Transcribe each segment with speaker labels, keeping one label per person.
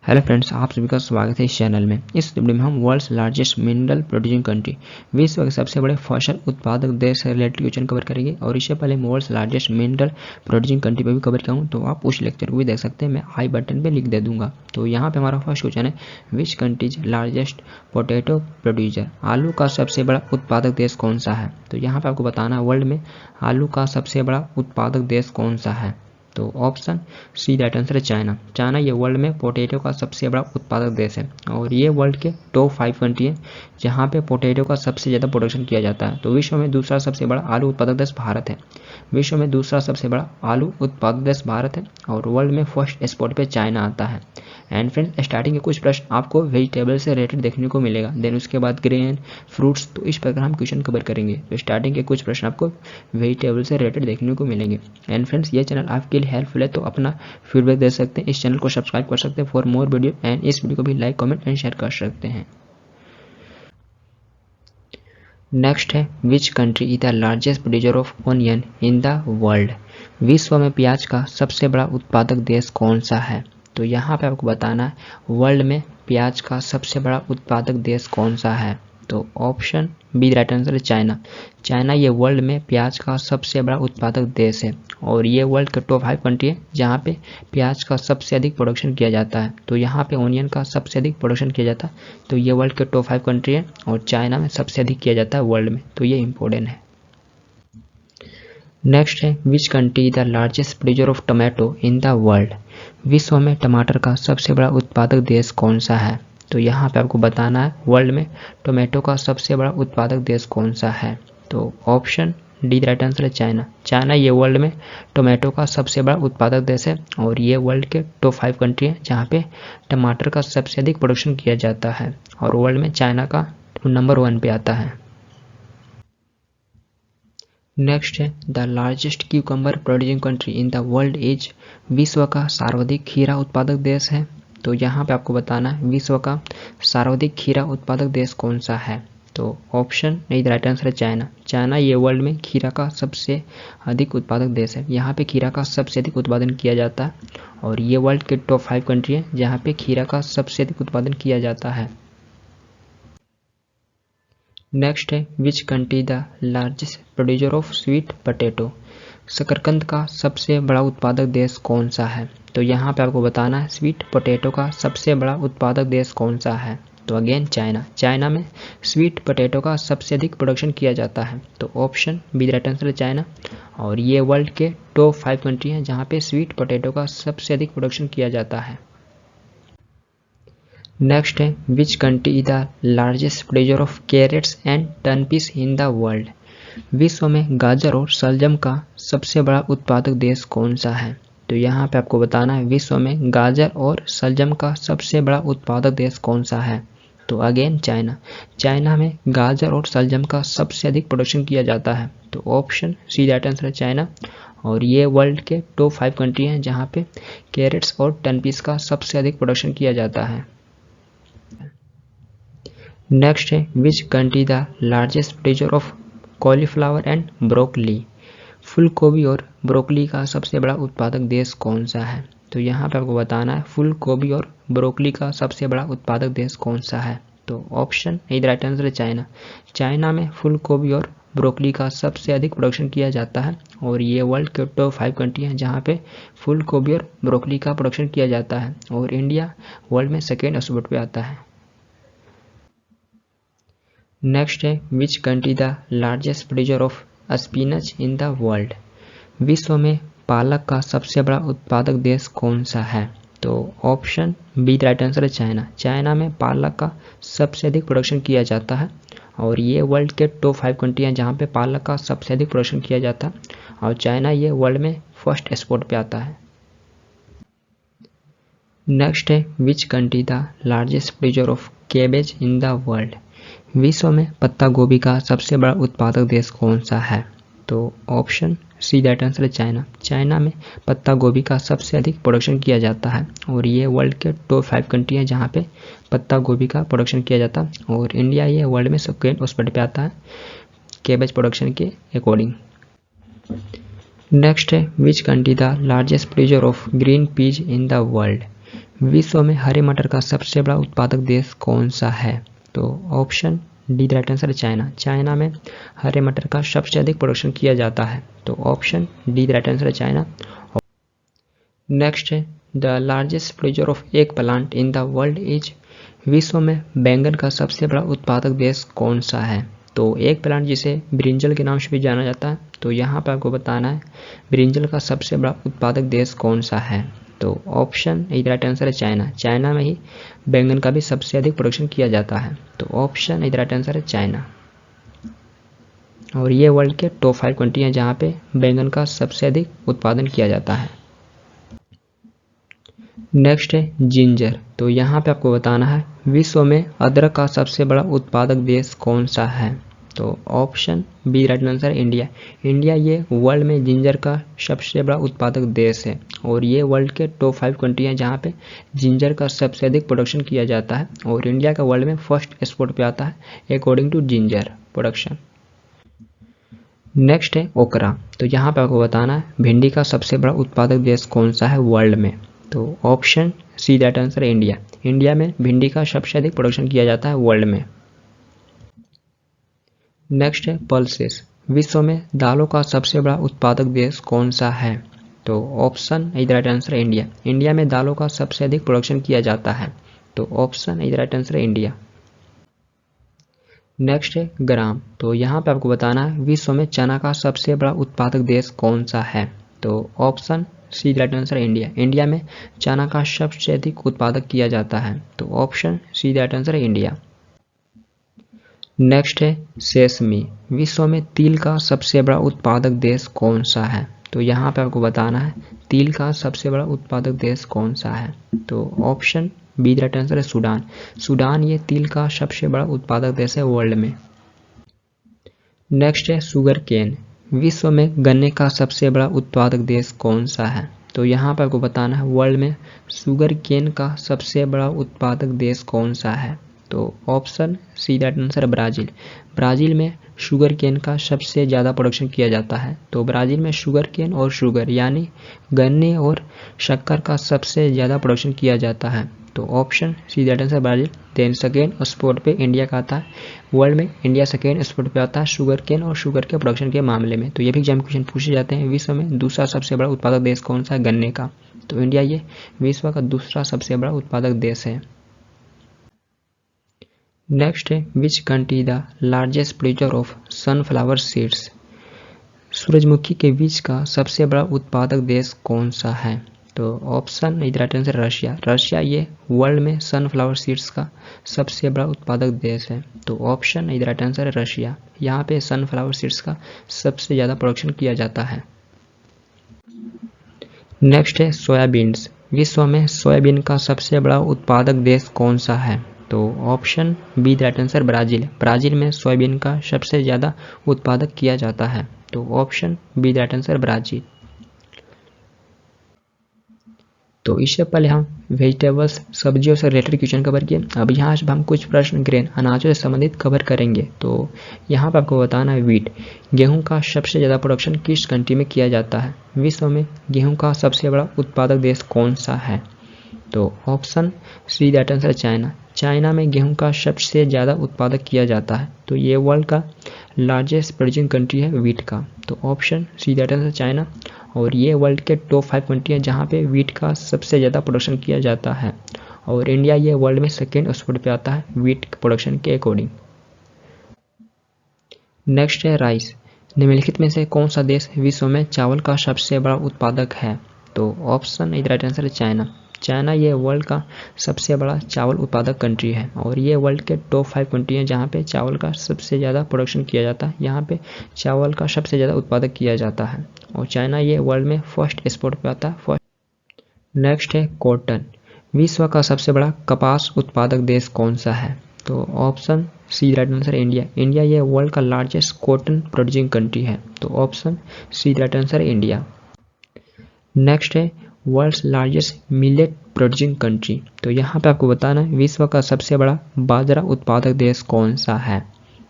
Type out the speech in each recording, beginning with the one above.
Speaker 1: Hello friends, आप सभी का स्वागत है इस चैनल में। इस वीडियो में हम world's largest mineral producing country, विश्व के सबसे बड़े फसल उत्पादक देश से रिलेटेड क्वेश्चन कवर करेंगे। और इससे पहले मैं world's largest mineral producing country पर भी कवर किया हूँ, तो आप उस लेक्चर को भी देख सकते हैं, मैं आई बटन पर लिख दे दूंगा। तो यहाँ पे हमारा फर्स्ट क्वेश्चन है, which countries largest potato producer, आलू का सबसे बड़ा उत्पादक देश कौन सा है। तो यहाँ पे आपको बताना है वर्ल्ड में आलू का सबसे बड़ा उत्पादक देश कौन सा है। तो ऑप्शन सी राइट आंसर है चाइना। चाइना ये वर्ल्ड में पोटैटो का सबसे बड़ा उत्पादक देश है और ये वर्ल्ड के टॉप 5 कंट्री है जहाँ पे पोटैटो का सबसे ज़्यादा प्रोडक्शन किया जाता है। तो विश्व में दूसरा सबसे बड़ा आलू उत्पादक देश भारत है। विश्व में दूसरा सबसे बड़ा आलू उत्पादक देश भारत है और वर्ल्ड में फर्स्ट स्पॉट पे चाइना आता है। एंड फ्रेंड्स, स्टार्टिंग के कुछ प्रश्न आपको वेजिटेबल से रिलेटेड देखने को मिलेगा, देन उसके बाद ग्रेन, फ्रूट्स, तो इस प्रकार हम क्वेश्चन कवर करेंगे। तो स्टार्टिंग के कुछ प्रश्न आपको वेजिटेबल से रिलेटेड देखने को मिलेंगे। एंड फ्रेंड्स, ये चैनल आपके लिए हेल्पफुल है, तो अपना फीडबैक दे सकते हैं, इस चैनल को सब्सक्राइब कर सकते हैं फॉर मोर वीडियो, एंड इस वीडियो को भी लाइक, कमेंट एंड शेयर कर सकते हैं। नेक्स्ट है, which country is the largest producer of onion in the world, विश्व में प्याज का सबसे बड़ा उत्पादक देश कौन सा है। तो यहाँ पे आपको बताना है वर्ल्ड में प्याज का सबसे बड़ा उत्पादक देश कौन सा है। तो ऑप्शन बी राइट आंसर है चाइना। चाइना ये वर्ल्ड में प्याज का सबसे बड़ा उत्पादक देश है और ये वर्ल्ड के टॉप 5 कंट्री है जहाँ पे प्याज का सबसे अधिक प्रोडक्शन किया जाता है। तो यहाँ पे ओनियन का सबसे अधिक प्रोडक्शन किया जाता है, तो ये वर्ल्ड के टॉप 5 कंट्री है और चाइना में सबसे अधिक किया जाता है वर्ल्ड में, तो ये इंपॉर्टेंट है। नेक्स्ट है, which country the largest producer of tomato in the world, विश्व में टमाटर का सबसे बड़ा उत्पादक देश कौन सा है। तो यहाँ पे आपको बताना है वर्ल्ड में टोमेटो का सबसे बड़ा उत्पादक देश कौन सा है। तो ऑप्शन डी राइट आंसर है चाइना। चाइना ये वर्ल्ड में टोमेटो का सबसे बड़ा उत्पादक देश है और ये वर्ल्ड के टॉप 5 कंट्री है जहाँ पे टमाटर का सबसे अधिक प्रोडक्शन किया जाता है और वर्ल्ड में चाइना का नंबर 1 पे आता है। नेक्स्ट है, the largest cucumber producing country in the world is, विश्व का सर्वाधिक खीरा उत्पादक देश है। तो यहाँ पे आपको बताना है विश्व का सर्वाधिक खीरा उत्पादक देश कौन सा है। तो ऑप्शन नहीं, राइट आंसर है चाइना। चाइना ये वर्ल्ड में खीरा का सबसे अधिक उत्पादक देश है। यहाँ पे खीरा का सबसे अधिक उत्पादन किया जाता है और ये वर्ल्ड के टॉप 5 कंट्री है जहाँ पे खीरा का सबसे अधिक उत्पादन किया जाता है। नेक्स्ट है, which country the largest producer of sweet potato, शकरकंद का सबसे बड़ा उत्पादक देश कौन सा है। तो यहाँ पे आपको बताना है स्वीट पोटैटो का सबसे बड़ा उत्पादक देश कौन सा है। तो अगेन चाइना। चाइना में स्वीट पोटैटो का सबसे अधिक प्रोडक्शन किया जाता है, तो ऑप्शन बी राइट आंसर है चाइना और ये वर्ल्ड के टॉप 5 कंट्री हैं जहाँ पे स्वीट पोटैटो का सबसे अधिक प्रोडक्शन किया जाता है। नेक्स्ट है, which country is the largest producer of carrots and turnips in the world, विश्व में गाजर और शलजम का सबसे बड़ा उत्पादक देश कौन सा है। तो यहाँ पे आपको बताना है विश्व में गाजर और शलजम का सबसे बड़ा उत्पादक देश कौन सा है। तो अगेन चाइना। चाइना में गाजर और शलजम का सबसे अधिक प्रोडक्शन किया जाता है, तो ऑप्शन सी राइट आंसर है चाइना और ये वर्ल्ड के टॉप 5 कंट्री हैं जहाँ पे कैरेट्स और टर्निप्स का सबसे अधिक प्रोडक्शन किया जाता है। नेक्स्ट है, which country the largest producer of cauliflower and broccoli, फूल गोभी और ब्रोकली का सबसे बड़ा उत्पादक देश कौन सा है। तो यहाँ पे आपको बताना है फूल गोभी और ब्रोकली का सबसे बड़ा उत्पादक देश कौन सा है। तो ऑप्शन ए राइट आंसर है चाइना। चाइना में फूल गोभी और ब्रोकली का सबसे अधिक प्रोडक्शन किया जाता है और ये वर्ल्ड के टॉप 5 कंट्री हैं जहाँ पे फूल गोभी और ब्रोकली का प्रोडक्शन किया जाता है और इंडिया वर्ल्ड में सेकेंड स्पॉट पे आता है। नेक्स्ट है, which country the largest producer of spinach in the world, विश्व में पालक का सबसे बड़ा उत्पादक देश कौन सा है। तो ऑप्शन बी राइट आंसर है चाइना। चाइना में पालक का सबसे अधिक प्रोडक्शन किया जाता है और ये वर्ल्ड के टॉप 5 कंट्री हैं जहाँ पे पालक का सबसे अधिक प्रोडक्शन किया जाता है और चाइना ये वर्ल्ड में फर्स्ट स्पॉट पे आता है। नेक्स्ट है, which country the largest producer of cabbage in the world, विश्व में पत्ता गोभी का सबसे बड़ा उत्पादक देश कौन सा है। तो ऑप्शन सी राइट आंसर है चाइना। चाइना में पत्ता गोभी का सबसे अधिक प्रोडक्शन किया जाता है और ये वर्ल्ड के टॉप 5 कंट्री हैं जहाँ पे पत्ता गोभी का प्रोडक्शन किया जाता है और इंडिया ये वर्ल्ड में सेकेंड स्पॉट पे आता है कैबेज प्रोडक्शन के अकॉर्डिंग। नेक्स्ट है, which country the largest producer of green peas in the world, विश्व में हरे मटर का सबसे बड़ा उत्पादक देश कौन सा है? तो ऑप्शन डी राइट आंसर है चाइना। चाइना में हरे मटर का सबसे अधिक प्रोडक्शन किया जाता है, तो ऑप्शन डी राइट आंसर है चाइना। नेक्स्ट है the largest producer of egg plant in the world is. विश्व में बैंगन का सबसे बड़ा उत्पादक देश कौन सा है? तो एग प्लांट जिसे ब्रिंजल के नाम से भी जाना जाता है, तो यहाँ पर आपको बताना है ब्रिंजल का सबसे बड़ा उत्पादक देश कौन सा है? तो ऑप्शन राइट आंसर है चाइना। चाइना में ही बैंगन का भी सबसे अधिक प्रोडक्शन किया जाता है, तो ऑप्शन राइट आंसर है चाइना। और ये वर्ल्ड के टॉप 5 कंट्री हैं जहाँ पे बैंगन का सबसे अधिक उत्पादन किया जाता है। नेक्स्ट है जिंजर। तो यहाँ पे आपको बताना है विश्व में अदरक का सबसे बड़ा उत्पादक देश कौन सा है? तो ऑप्शन बी राइट आंसर है इंडिया। इंडिया ये वर्ल्ड में जिंजर का सबसे बड़ा उत्पादक देश है, और ये वर्ल्ड के टॉप 5 कंट्री हैं जहाँ पे जिंजर का सबसे अधिक प्रोडक्शन किया जाता है, और इंडिया का वर्ल्ड में फर्स्ट एक्सपोर्ट पे आता है according to ginger production. Next है ओकरा। तो यहाँ पे आपको बताना है भिंडी का सबसे बड़ा उत्पादक देश कौन सा है वर्ल्ड में? तो ऑप्शन सी दैट आंसर है इंडिया। इंडिया में भिंडी का सबसे अधिक प्रोडक्शन किया जाता है वर्ल्ड में। नेक्स्ट है पल्सेस। विश्व में दालों का सबसे बड़ा उत्पादक देश कौन सा है? तो ऑप्शन राइट आंसर है इंडिया। इंडिया में दालों का सबसे अधिक प्रोडक्शन किया जाता है, तो ऑप्शन राइट आंसर है इंडिया। नेक्स्ट है ग्राम। तो यहाँ पे आपको बताना है विश्व में चना का सबसे बड़ा उत्पादक देश कौन सा है? तो ऑप्शन सी राइट आंसर है इंडिया। इंडिया में चना का सबसे अधिक उत्पादक किया जाता है, तो ऑप्शन सी राइट आंसर है इंडिया। नेक्स्ट है सेसमी। विश्व में तिल का सबसे बड़ा उत्पादक देश कौन सा है? तो यहाँ पे आपको बताना है तिल का सबसे बड़ा उत्पादक देश कौन सा है? तो ऑप्शन बी राइट आंसर है सूडान। सूडान ये तिल का सबसे बड़ा उत्पादक देश है वर्ल्ड में। नेक्स्ट है शुगर केन। विश्व में गन्ने का सबसे बड़ा उत्पादक देश कौन सा है? तो यहाँ पर आपको बताना है वर्ल्ड में शुगर केन का सबसे बड़ा उत्पादक देश कौन सा है? तो option C that answer Brazil. Brazil में शुगर केन का सबसे ज़्यादा प्रोडक्शन किया जाता है, तो ब्राज़ील में शुगर केन और शुगर यानी गन्ने और शक्कर का सबसे ज़्यादा प्रोडक्शन किया जाता है, तो option C that answer Brazil. Then second spot पे इंडिया का आता है, वर्ल्ड में इंडिया सेकेंड स्पॉट पे आता है शुगर केन और शुगर के प्रोडक्शन के मामले में। तो ये भी एग्जाम क्वेश्चन पूछे जाते हैं विश्व में दूसरा सबसे बड़ा उत्पादक देश कौन सा है गन्ने का? तो इंडिया ये विश्व का दूसरा सबसे बड़ा उत्पादक देश है। नेक्स्ट है which country the largest producer of sunflower seeds. सूरजमुखी के बीज का सबसे बड़ा उत्पादक देश कौन सा है? तो option right answer Russia. Russia ये वर्ल्ड में सनफ्लावर सीड्स का सबसे बड़ा उत्पादक देश है, तो ऑप्शन राइट आंसर है रशिया। यहाँ पे सनफ्लावर सीड्स का सबसे ज़्यादा प्रोडक्शन किया जाता है। नेक्स्ट है सोयाबीन्स। विश्व में सोयाबीन का सबसे बड़ा उत्पादक देश कौन सा है? तो option B right answer Brazil. Brazil में सोयाबीन का सबसे ज़्यादा उत्पादक किया जाता है, तो option B right answer Brazil. तो इससे पहले हम वेजिटेबल्स सब्जियों से रिलेटेड क्वेश्चन कवर किए। अब यहाँ से हम कुछ प्रश्न ग्रेन अनाजों से संबंधित कवर करेंगे। तो यहाँ पर आपको बताना है वीट गेहूं का सबसे ज़्यादा प्रोडक्शन किस कंट्री में किया जाता है? विश्व में गेहूं का सबसे बड़ा उत्पादक देश कौन सा है? तो option C that answer China. China में गेहूं का सबसे ज़्यादा उत्पादक किया जाता है, तो ये वर्ल्ड का लार्जेस्ट प्रोड्यूसिंग कंट्री है वीट का, तो option C that answer China. और ये वर्ल्ड के टॉप 5 कंट्री है जहाँ पे वीट का सबसे ज़्यादा प्रोडक्शन किया जाता है, और इंडिया ये वर्ल्ड में सेकेंड स्पॉट पे आता है वीट प्रोडक्शन के अकॉर्डिंग। नेक्स्ट है राइस। निम्नलिखित में से कौन सा देश विश्व में चावल का सबसे बड़ा उत्पादक है? तो ऑप्शन राइट आंसर है चाइना। चाइना ये वर्ल्ड का सबसे बड़ा चावल उत्पादक कंट्री है, और ये वर्ल्ड के टॉप 5 कंट्री हैं जहाँ पे चावल का सबसे ज़्यादा प्रोडक्शन किया जाता है। यहाँ पे चावल का सबसे ज़्यादा उत्पादक किया जाता है, और चाइना ये वर्ल्ड में फर्स्ट स्पॉट पे आता है। नेक्स्ट है कॉटन। विश्व का सबसे बड़ा कपास उत्पादक देश कौन सा है? तो option C right answer India. India ये वर्ल्ड का लार्जेस्ट कॉटन प्रोड्यूसिंग कंट्री है, तो option C right answer India. Next है world's largest millet producing country. तो यहाँ पे आपको बताना है विश्व का सबसे बड़ा बाजरा उत्पादक देश कौन सा है?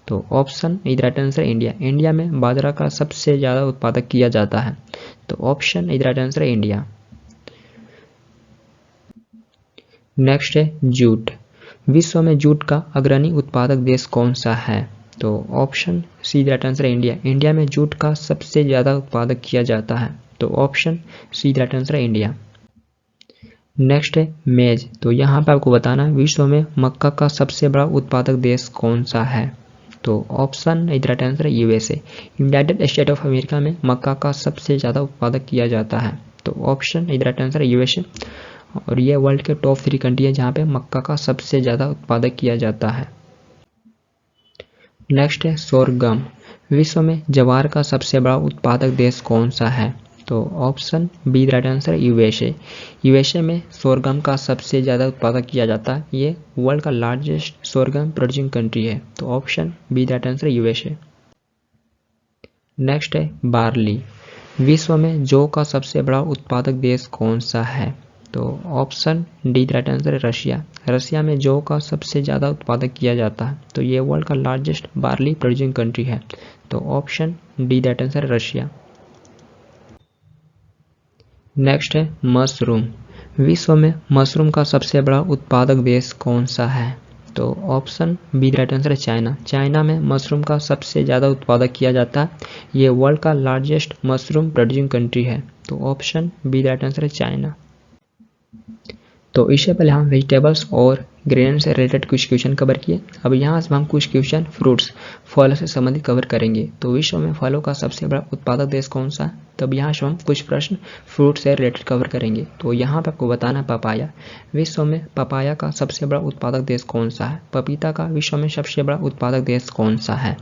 Speaker 1: तो option right answer India. India में बाजरा का सबसे ज़्यादा उत्पादक किया जाता है, तो option right answer India. Next है जूट। विश्व में जूट का अग्रणी उत्पादक देश कौन सा है? तो ऑप्शन सी राइट आंसर है इंडिया। इंडिया में जूट का सबसे ज़्यादा उत्पादक किया जाता है, तो ऑप्शन सी राइट आंसर है इंडिया। नेक्स्ट है मेज। तो यहाँ पे आपको बताना विश्व में मक्का का सबसे बड़ा उत्पादक देश कौन सा है? तो ऑप्शन राइट आंसर है USA. United state of America में मक्का का सबसे ज़्यादा उत्पादक किया जाता है, तो ऑप्शन राइट आंसर है यूएसए। और ये वर्ल्ड के टॉप 3 कंट्री है जहाँ पे मक्का का सबसे ज़्यादा उत्पादक किया जाता है। नेक्स्ट है सोरगम। विश्व में ज्वार का सबसे बड़ा उत्पादक देश कौन सा है? तो option B right answer USA. USA में सोरगम का सबसे ज़्यादा उत्पादक किया जाता है। ये वर्ल्ड का लार्जेस्ट सोरगम प्रोड्यूसिंग कंट्री है, तो option B right answer USA. Next है बार्ली। विश्व में जौ का सबसे बड़ा उत्पादक देश कौन सा है? तो ऑप्शन डी राइट आंसर है रशिया। रशिया में जौ का सबसे ज़्यादा उत्पादक किया जाता है, तो ये वर्ल्ड का लार्जेस्ट बार्ली प्रोड्यूसिंग कंट्री है, तो ऑप्शन डी राइट आंसर है रशिया। नेक्स्ट है मशरूम। विश्व में मशरूम का सबसे बड़ा उत्पादक देश कौन सा है? तो ऑप्शन बी राइट आंसर है चाइना। चाइना में मशरूम का सबसे ज़्यादा उत्पादक किया जाता है। ये वर्ल्ड का लार्जेस्ट मशरूम प्रोड्यूसिंग कंट्री है, तो ऑप्शन बी राइट आंसर है चाइना। तो इससे पहले हम वेजिटेबल्स और ग्रेन से रिलेटेड कुछ क्वेश्चन कवर किए। अब यहाँ से हम कुछ क्वेश्चन फ्रूट्स फलों से संबंधित कवर करेंगे। तो विश्व में फलों का सबसे बड़ा उत्पादक देश कौन सा है? तब यहाँ से हम कुछ प्रश्न फ्रूट से रिलेटेड कवर करेंगे। तो यहाँ पे आपको बताना है पपाया। विश्व में पपाया का सबसे बड़ा उत्पादक देश कौन सा है? पपीता का विश्व में सबसे बड़ा उत्पादक देश कौन सा है?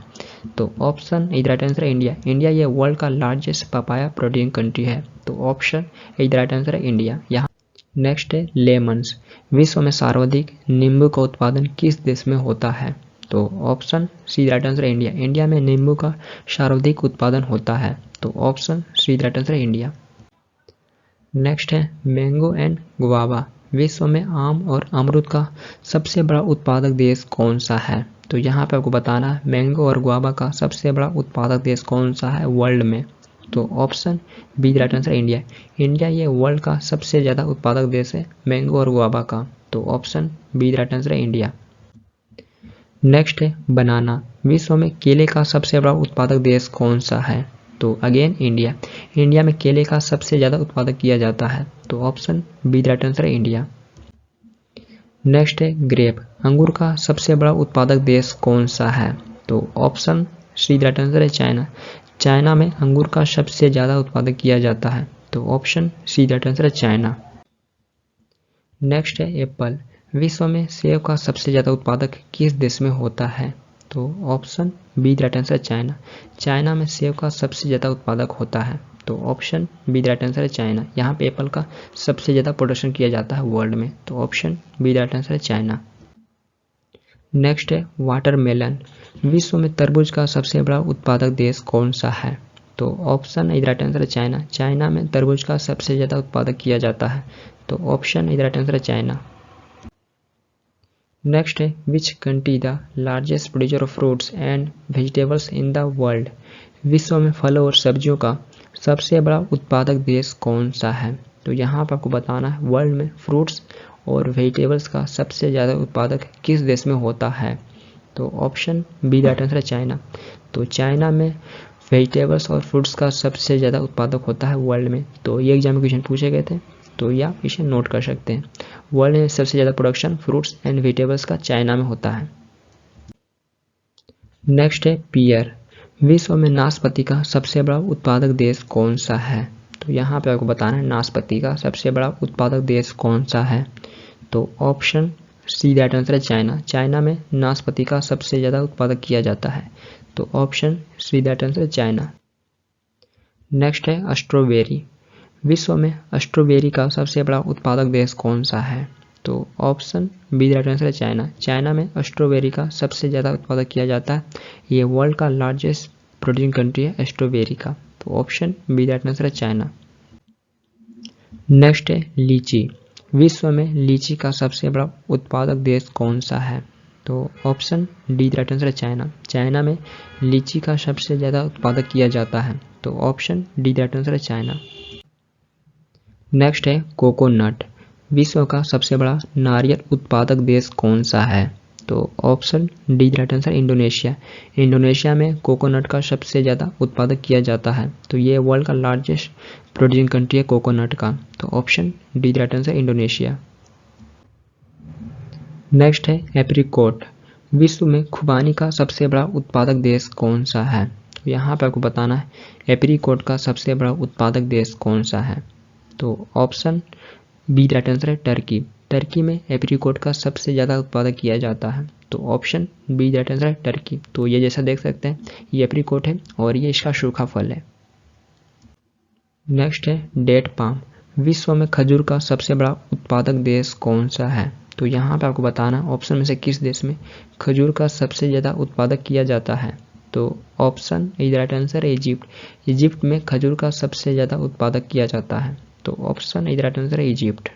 Speaker 1: तो ऑप्शन राइट आंसर है इंडिया। इंडिया ये वर्ल्ड का लार्जेस्ट पपाया प्रोड्यूसिंग कंट्री है, तो ऑप्शन राइट आंसर है इंडिया। यहाँ नेक्स्ट है लेमन्स। विश्व में सर्वाधिक नींबू का उत्पादन किस देश में होता है? तो ऑप्शन सी राइट आंसर है इंडिया। इंडिया में नींबू का सर्वाधिक उत्पादन होता है, तो ऑप्शन सी राइट आंसर है इंडिया। नेक्स्ट है मैंगो एंड गुआवा। विश्व में आम और अमरूद का सबसे बड़ा उत्पादक देश कौन सा है? तो यहाँ पे आपको बताना है मैंगो और गुआवा का सबसे बड़ा उत्पादक देश कौन सा है वर्ल्ड में? तो option B right answer India. India ये वर्ल्ड का सबसे ज़्यादा उत्पादक देश है मैंगो और गुआवा का, तो ऑप्शन बी राइट आंसर है इंडिया। नेक्स्ट है बनाना। विश्व में केले का सबसे बड़ा उत्पादक देश कौन सा है? तो अगेन इंडिया। इंडिया में केले का सबसे ज़्यादा उत्पादक किया जाता है, तो ऑप्शन बी राइट आंसर है इंडिया। नेक्स्ट है ग्रेप। अंगूर का सबसे बड़ा उत्पादक देश कौन सा है? तो ऑप्शन सी राइट आंसर है चाइना। चाइना में अंगूर का सबसे ज़्यादा उत्पादन किया जाता है, तो ऑप्शन सी राइट आंसर है चाइना। नेक्स्ट है एप्पल। विश्व में सेब का सबसे ज़्यादा उत्पादक किस देश में होता है? तो ऑप्शन बी राइट आंसर है चाइना। चाइना में सेब का सबसे ज़्यादा उत्पादक होता है, तो ऑप्शन बी राइट आंसर है चाइना। यहाँ पे एप्पल का सबसे ज़्यादा प्रोडक्शन किया जाता है वर्ल्ड में, तो ऑप्शन बी राइट आंसर है चाइना। नेक्स्ट है वाटरमेलन। विश्व में तरबूज का सबसे बड़ा उत्पादक देश कौन सा है? तो ऑप्शन राइट आंसर है चाइना। चाइना में तरबूज का सबसे ज़्यादा उत्पादक किया जाता है, तो ऑप्शन राइट आंसर है चाइना। नेक्स्ट है which country the largest producer of fruits and vegetables in the world. विश्व में फलों और सब्जियों का सबसे बड़ा उत्पादक देश कौन सा है? तो यहाँ पर आपको बताना है वर्ल्ड में फ्रूट्स और वेजिटेबल्स का सबसे ज़्यादा उत्पादक किस देश में होता है? तो ऑप्शन बी राइट आंसर है चाइना। तो चाइना में वेजिटेबल्स और फ्रूट्स का सबसे ज़्यादा उत्पादक होता है वर्ल्ड में। तो ये एग्जाम में क्वेश्चन पूछे गए थे, तो ये आप इसे नोट कर सकते हैं। वर्ल्ड में सबसे ज़्यादा प्रोडक्शन फ्रूट्स एंड वेजिटेबल्स का चाइना में होता है। नेक्स्ट है पियर। विश्व में नाशपाती का सबसे बड़ा उत्पादक देश कौन सा है? तो यहाँ पे आपको बताना है नाशपाती का सबसे बड़ा उत्पादक देश कौन सा है? तो ऑप्शन सी राइट आंसर है चाइना। चाइना में नाशपाती का सबसे ज़्यादा उत्पादक किया जाता है, तो ऑप्शन सी राइट आंसर है चाइना। नेक्स्ट है स्ट्रॉबेरी। विश्व में स्ट्रॉबेरी का सबसे बड़ा उत्पादक देश कौन सा है? तो ऑप्शन बी राइट आंसर है चाइना। चाइना में स्ट्रॉबेरी का सबसे ज़्यादा उत्पादक किया जाता है। ये वर्ल्ड का लार्जेस्ट प्रोड्यूसिंग कंट्री है स्ट्रॉबेरी का, तो ऑप्शन बी राइट आंसर है चाइना। नेक्स्ट है लीची। विश्व में लीची का सबसे बड़ा उत्पादक देश कौन सा है? तो ऑप्शन डी राइट आंसर है चाइना। चाइना में लीची का सबसे ज़्यादा उत्पादक किया जाता है, तो ऑप्शन डी राइट आंसर है चाइना। नेक्स्ट है कोकोनट। विश्व का सबसे बड़ा नारियल उत्पादक देश कौन सा है? तो option D right answer Indonesia. Indonesia में कोकोनट का सबसे ज़्यादा उत्पादक किया जाता है, तो ये वर्ल्ड का लार्जेस्ट प्रोड्यूसिंग कंट्री है कोकोनट का, तो option D right answer Indonesia. Next है एप्रिकॉट। विश्व में खुबानी का सबसे बड़ा उत्पादक देश कौन सा है? तो यहाँ पर आपको बताना है एप्रिकॉट का सबसे बड़ा उत्पादक देश कौन सा है? तो ऑप्शन बी राइट आंसर है टर्की। टर्की में एप्रिकॉट का सबसे ज़्यादा उत्पादक किया जाता है, तो ऑप्शन बी राइट आंसर है टर्की। तो ये जैसा देख सकते हैं ये एप्रिकॉट है और ये इसका सूखा फल है। नेक्स्ट है डेट पाम। विश्व में खजूर का सबसे बड़ा उत्पादक देश कौन सा है? तो यहाँ पे आपको बताना ऑप्शन में से किस देश में खजूर का सबसे ज़्यादा उत्पादक किया जाता है? तो ऑप्शन राइट आंसर है इजिप्ट। इजिप्ट में खजूर का सबसे ज़्यादा उत्पादक किया जाता है, तो ऑप्शन राइट आंसर है इजिप्ट।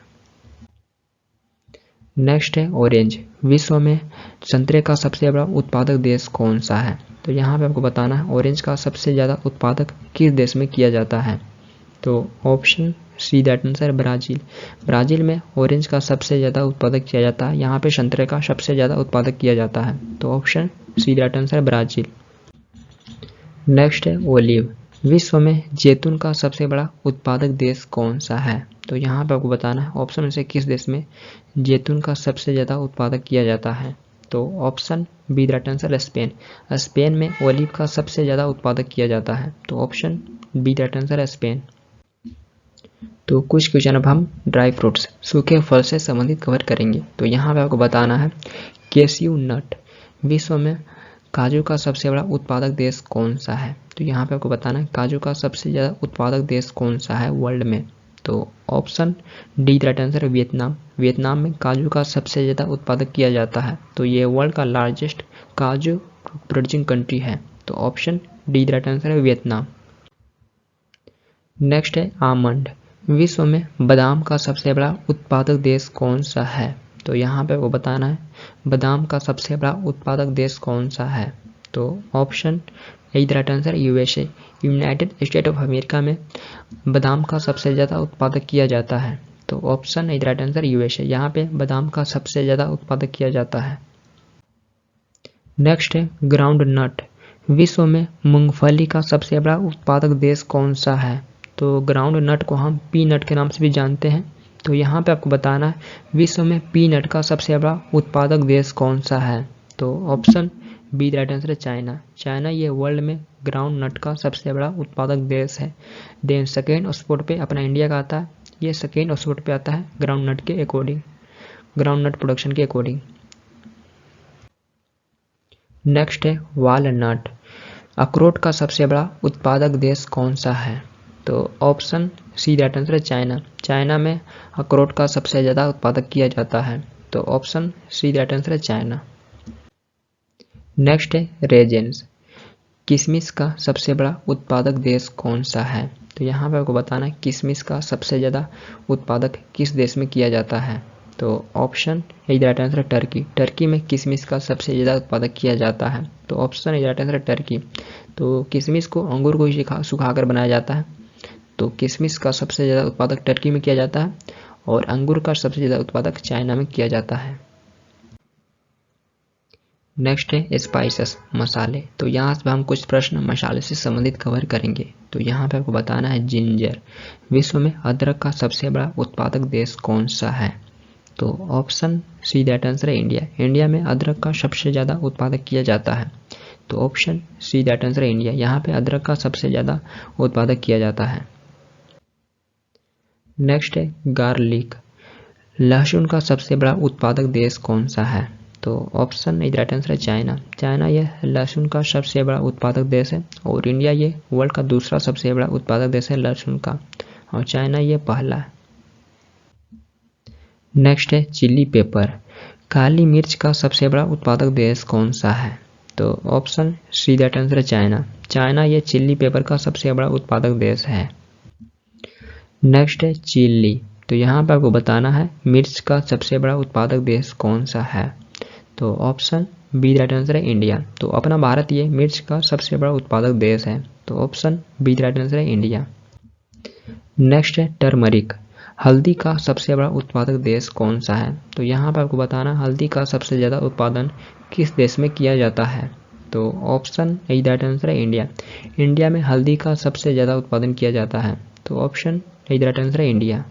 Speaker 1: नेक्स्ट है ऑरेंज। विश्व में संतरे का सबसे बड़ा उत्पादक देश कौन सा है? तो यहाँ पे आपको बताना है ऑरेंज का सबसे ज़्यादा उत्पादक किस देश में किया जाता है? तो option C that answer Brazil. Brazil में ऑरेंज का सबसे ज़्यादा उत्पादक किया जाता है, यहाँ पे संतरे का सबसे ज़्यादा उत्पादक किया जाता है, तो option C that answer Brazil. Next है ओलिव। विश्व में जैतून का सबसे बड़ा उत्पादक देश कौन सा है? तो यहाँ पे आपको बताना है ऑप्शन में से किस देश में जैतून का सबसे ज़्यादा उत्पादक किया जाता है? तो option B right answer Spain. Spain में ओलिव का सबसे ज़्यादा उत्पादक किया जाता है, तो option B right answer Spain. तो कुछ क्वेश्चन अब हम ड्राई फ्रूट्स सूखे फल से संबंधित कवर करेंगे। तो यहाँ पे आपको बताना है कैश्यू नट। विश्व में काजू का सबसे बड़ा उत्पादक देश कौन सा है? तो यहाँ पे आपको बताना है काजू का सबसे ज़्यादा उत्पादक देश कौन सा है वर्ल्ड में? तो ऑप्शन डी राइट आंसर है वियतनाम। वियतनाम में काजू का सबसे ज़्यादा उत्पादक किया जाता है, तो ये वर्ल्ड का लार्जेस्ट काजू प्रोड्यूसिंग कंट्री है, तो ऑप्शन डी राइट आंसर है वियतनाम। नेक्स्ट है आमंड। विश्व में बादाम का सबसे बड़ा उत्पादक देश कौन सा है? तो यहाँ पे वो बताना है बादाम का सबसे बड़ा उत्पादक देश कौन सा है? तो option A right answer USA. United state of America में बादाम का सबसे ज़्यादा उत्पादक किया जाता है, तो option A right answer USA. यहाँ पे बादाम का सबसे ज़्यादा उत्पादक किया जाता है। नेक्स्ट है ग्राउंड नट। विश्व में मूंगफली का सबसे बड़ा उत्पादक देश कौन सा है? तो ग्राउंड नट को हम पीनट के नाम से भी जानते हैं, तो यहाँ पे आपको बताना है विश्व में पीनट का सबसे बड़ा उत्पादक देश कौन सा है? तो ऑप्शन बी राइट आंसर है चाइना। चाइना ये वर्ल्ड में ग्राउंड नट का सबसे बड़ा उत्पादक देश है। देन सेकेंड स्पॉट पे अपना इंडिया का आता है, ये सेकेंड स्पॉट पे आता है ग्राउंड नट के अकॉर्डिंग, ग्राउंड नट प्रोडक्शन के अकॉर्डिंग। नेक्स्ट है वालनट। अखरोट का सबसे बड़ा उत्पादक देश कौन सा है? तो ऑप्शन सी राइट आंसर है चाइना। चाइना में अखरोट का सबसे ज़्यादा उत्पादक किया जाता है, तो ऑप्शन सी राइट आंसर है चाइना। नेक्स्ट है रेजेंस। किशमिश का सबसे बड़ा उत्पादक देश कौन सा है? तो यहाँ पे आपको बताना है किशमिश का सबसे ज़्यादा उत्पादक किस देश में किया जाता है? तो ऑप्शन ए राइट आंसर है टर्की। टर्की में किशमिश का सबसे ज़्यादा उत्पादक किया जाता है, तो ऑप्शन ए राइट आंसर है टर्की। तो किशमिश को अंगूर को ही सुखाकर बनाया जाता है, तो किशमिश का सबसे ज़्यादा उत्पादक टर्की में किया जाता है और अंगूर का सबसे ज़्यादा उत्पादक चाइना में किया जाता है। नेक्स्ट है स्पाइसेस मसाले। तो यहाँ से हम कुछ प्रश्न मसाले से संबंधित कवर करेंगे। तो यहाँ पे आपको बताना है जिंजर। विश्व में अदरक का सबसे बड़ा उत्पादक देश कौन सा है? तो ऑप्शन सी दैट आंसर है इंडिया। इंडिया में अदरक का सबसे ज़्यादा उत्पादक किया जाता है, तो ऑप्शन सी दैट आंसर है इंडिया। यहाँ पे अदरक का सबसे ज़्यादा उत्पादक किया जाता है। नेक्स्ट है गार्लिक। लहसुन का सबसे बड़ा उत्पादक देश कौन सा है? तो ऑप्शन ए राइट आंसर है चाइना। चाइना ये लहसुन का सबसे बड़ा उत्पादक देश है और इंडिया ये वर्ल्ड का दूसरा सबसे बड़ा उत्पादक देश है लहसुन का, और चाइना ये पहला है। नेक्स्ट है चिली पेपर। काली मिर्च का सबसे बड़ा उत्पादक देश कौन सा है? तो ऑप्शन सी दैट आंसर है चाइना। चाइना ये चिली पेपर का सबसे बड़ा उत्पादक देश है। नेक्स्ट है चिली। तो यहाँ पर आपको बताना है मिर्च का सबसे बड़ा उत्पादक देश कौन सा है? तो ऑप्शन बी राइट आंसर है इंडिया। तो अपना भारत ये मिर्च का सबसे बड़ा उत्पादक देश है, तो ऑप्शन बी राइट आंसर है इंडिया। नेक्स्ट है टर्मरिक। हल्दी का सबसे बड़ा उत्पादक देश कौन सा है? तो यहाँ पर आपको बताना हल्दी का सबसे ज़्यादा उत्पादन किस देश में किया जाता है? तो option A the right answer है इंडिया। इंडिया में हल्दी का सबसे ज़्यादा उत्पादन किया जाता है, तो option A the right answer है इंडिया।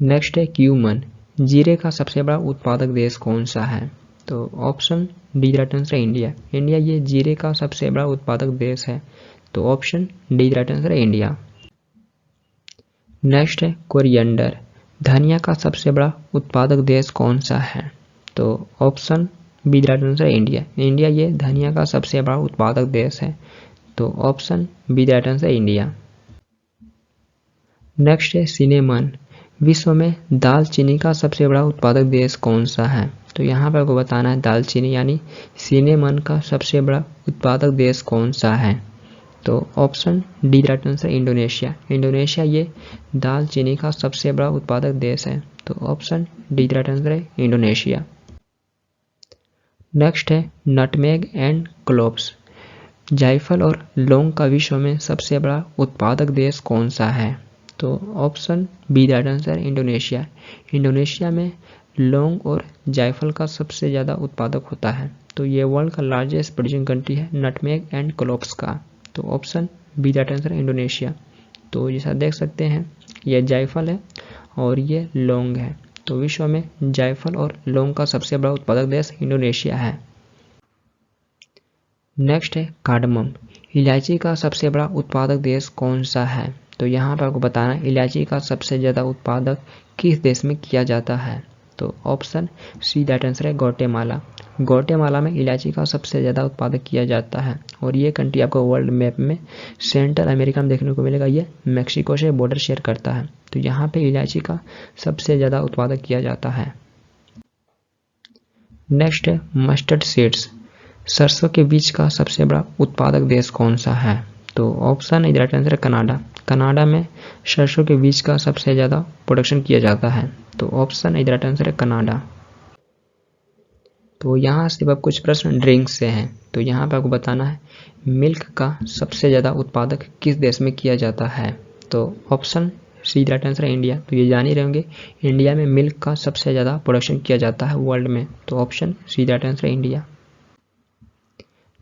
Speaker 1: नेक्स्ट है क्यूमन, जीरे का सबसे बड़ा उत्पादक देश कौन सा है? तो option D the right answer है इंडिया। इंडिया ये जीरे का सबसे बड़ा उत्पादक देश है, तो option D the right answer है इंडिया। नेक्स्ट है कोरिएंडर, धनिया का सबसे बड़ा उत्पादक देश कौन सा है? तो option be the right answer है इंडिया। इंडिया ये धनिया का सबसे बड़ा उत्पादक देश है, तो option be the right answer है इंडिया। नेक्स्ट है सिनेमन, विश्व में दालचीनी का सबसे बड़ा उत्पादक देश कौन सा है? तो यहाँ पर आपको बताना है दालचीनी यानी सिनेमन का सबसे बड़ा उत्पादक देश कौन सा है? तो option D the right answer Indonesia. Indonesia ये दालचीनी का सबसे बड़ा उत्पादक देश है, तो option D the right answer है इंडोनेशिया। नेक्स्ट है नटमेग एंड क्लोव्स, जायफल और लौंग का विश्व में सबसे बड़ा उत्पादक देश कौन सा है? तो option be the right answer Indonesia. Indonesia में लौंग और जायफल का सबसे ज़्यादा उत्पादक होता है, तो ये वर्ल्ड का लार्जेस्ट प्रोड्यूसिंग कंट्री है नटमेग एंड क्लोव्स का, तो option be the right answer Indonesia. तो जैसा देख सकते हैं ये जायफल है और ये लौंग है, तो विश्व में जायफल और लौंग का सबसे बड़ा उत्पादक देश इंडोनेशिया है। नेक्स्ट है कार्डमम, इलायची का सबसे बड़ा उत्पादक देश कौन सा है? तो यहाँ पर आपको बताना है इलायची का सबसे ज़्यादा उत्पादक किस देश में किया जाता है? तो ऑप्शन सी दैट आंसर है ग्वाटेमाला। ग्वाटेमाला में इलायची का सबसे ज़्यादा उत्पादक किया जाता है और ये कंट्री आपको वर्ल्ड मैप में सेंट्रल अमेरिका में देखने को मिलेगा, ये मैक्सिको से बॉर्डर शेयर करता है, तो यहाँ पे इलायची का सबसे ज़्यादा उत्पादक किया जाता है। नेक्स्ट है मस्टर्ड सीड्स, सरसों के बीज का सबसे बड़ा उत्पादक देश कौन सा है? तो option A the right answer है कनाडा। कनाडा में सरसों के बीज का सबसे ज़्यादा प्रोडक्शन किया जाता है, तो option A the right answer है कनाडा। तो यहाँ सिर्फ अब कुछ प्रश्न ड्रिंक्स से हैं, तो यहाँ पर आपको बताना है मिल्क का सबसे ज़्यादा उत्पादक किस देश में किया जाता है? तो option see the right answer है इंडिया। तो ये जान ही रहेंगे इंडिया में मिल्क का सबसे ज़्यादा प्रोडक्शन किया जाता है वर्ल्ड में, तो option see the right answer है इंडिया।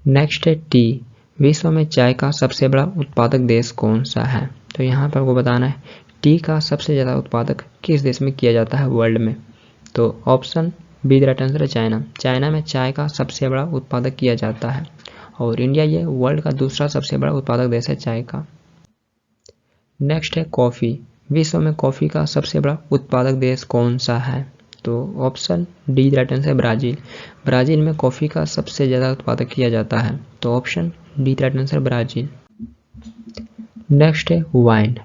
Speaker 1: नेक्स्ट है टी, विश्व में चाय का सबसे बड़ा उत्पादक देश कौन सा है? तो यहाँ पर आपको बताना है टी का सबसे ज़्यादा उत्पादक किस देश में किया जाता है वर्ल्ड में? तो option be the right answer है चाइना। चाइना में चाय का सबसे बड़ा उत्पादक किया जाता है और इंडिया ये वर्ल्ड का दूसरा सबसे बड़ा उत्पादक देश है चाय का। नेक्स्ट है कॉफ़ी, विश्व में कॉफ़ी का सबसे बड़ा उत्पादक देश कौन सा है? तो option D the right answer है ब्राज़ील। ब्राज़ील में कॉफ़ी का सबसे ज़्यादा उत्पादक किया जाता है, तो option D the right answer Brazil. Next है वाइन,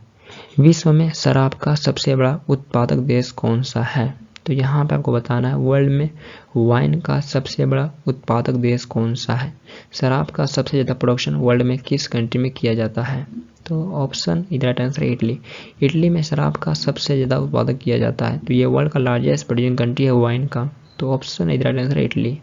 Speaker 1: विश्व में शराब का सबसे बड़ा उत्पादक देश कौन सा है? तो यहाँ पे आपको बताना है वर्ल्ड में वाइन का सबसे बड़ा उत्पादक देश कौन सा है? शराब का सबसे ज़्यादा प्रोडक्शन वर्ल्ड में किस कंट्री में किया जाता है? तो ऑप्शन द राइट आंसर है इटली। इटली में शराब का सबसे ज़्यादा उत्पादक किया जाता है, तो ये वर्ल्ड का लार्जेस्ट प्रोड्यूसिंग कंट्री है वाइन का, तो ऑप्शन द राइट आंसर है इटली।